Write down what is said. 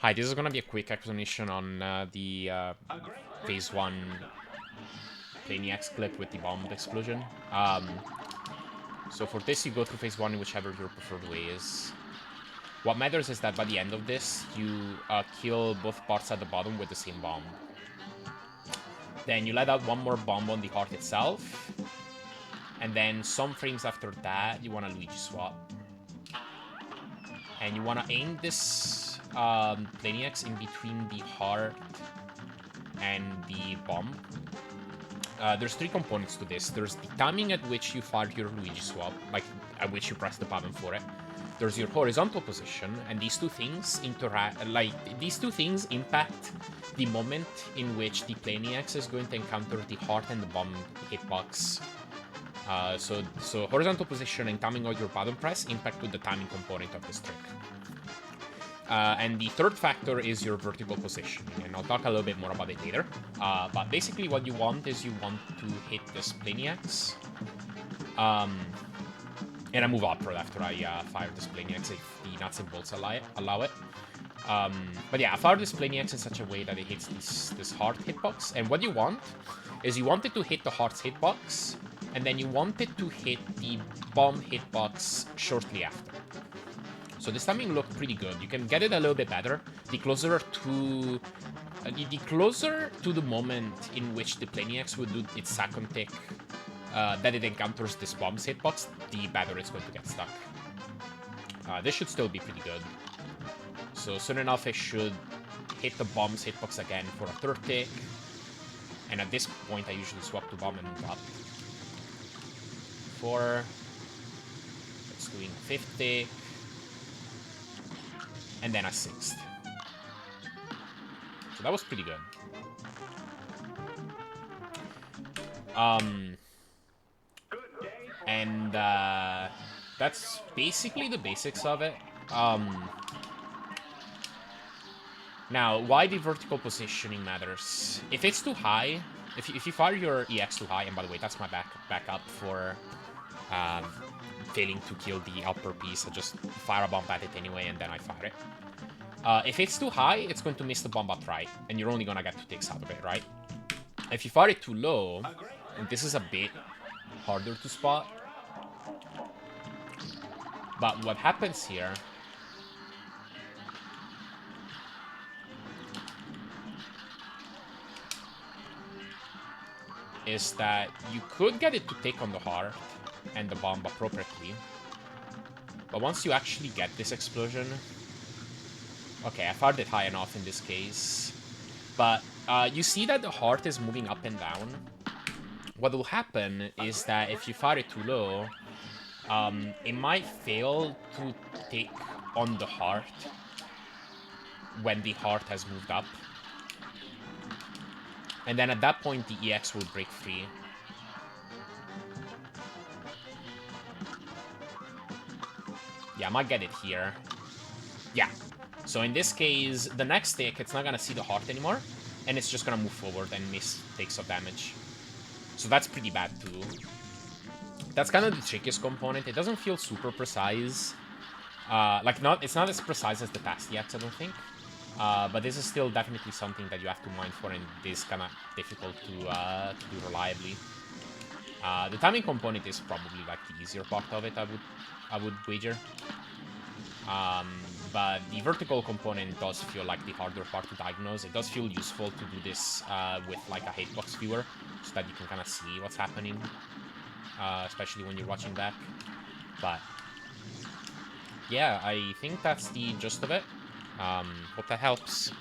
Hi, this is gonna be a quick explanation on the phase 1 Planiacs clip with the bomb explosion. So for this, you go through phase 1 in whichever your preferred way is. What matters is that by the end of this, you kill both parts at the bottom with the same bomb. Then you let out one more bomb on the heart itself. And then some frames after that, you want to Luigi swap. And you want to aim this Planiacs in between the heart and the bomb. There's three components to this. There's the timing at which you fire your Luigi swap, like at which you press the button for it. There's your horizontal position, and these two things impact the moment in which the Planiacs is going to encounter the heart and the bomb hitbox. So horizontal position and timing of your button press impact with the timing component of this trick. And the third factor is your vertical positioning, and I'll talk a little bit more about it later. But basically what you want is you want to hit this Planiacs. And I move upward after I fire this Planiacs if the nuts and bolts allow it. But yeah, I fire this Planiacs in such a way that it hits this heart hitbox. And what you want is you want it to hit the heart's hitbox, and then you want it to hit the bomb hitbox shortly after. So this timing looked pretty good. You can get it a little bit better. The closer to the moment in which the Planiacs would do its second tick that it encounters this bomb's hitbox, the better it's going to get stuck. This should still be pretty good. So soon enough, it should hit the bomb's hitbox again for a third tick. And at this point, I usually swap to bomb and move up. 4. It's doing fifth tick. And then a 6th. So that was pretty good. And that's basically the basics of it. Now, why the vertical positioning matters. If it's too high, if you fire your EX too high, and by the way, that's my backup for failing to kill the upper piece. I just fire a bomb at it anyway, and then I fire it. If it's too high, it's going to miss the bomb upright, and you're only gonna get 2 ticks out of it, right? If you fire it too low, and this is a bit harder to spot, but what happens here is that you could get it to take on the heart and the bomb appropriately, but once you actually get this explosion... Okay, I fired it high enough in this case, but you see that the heart is moving up and down. What will happen is that if you fire it too low, it might fail to take on the heart when the heart has moved up. And then at that point, the EX will break free. Yeah, I might get it here. Yeah. So in this case, the next tick, it's not gonna see the heart anymore, and it's just gonna move forward and miss takes of damage. So that's pretty bad too. That's kind of the trickiest component. It doesn't feel super precise. It's not as precise as the past EX, I don't think. But this is still definitely something that you have to mind for, and it is kind of difficult to do reliably. The timing component is probably like the easier part of it, I would wager. But the vertical component does feel like the harder part to diagnose. It does feel useful to do this with like a hitbox viewer, so that you can kind of see what's happening, especially when you're watching back. But yeah, I think that's the gist of it. Hope that helps.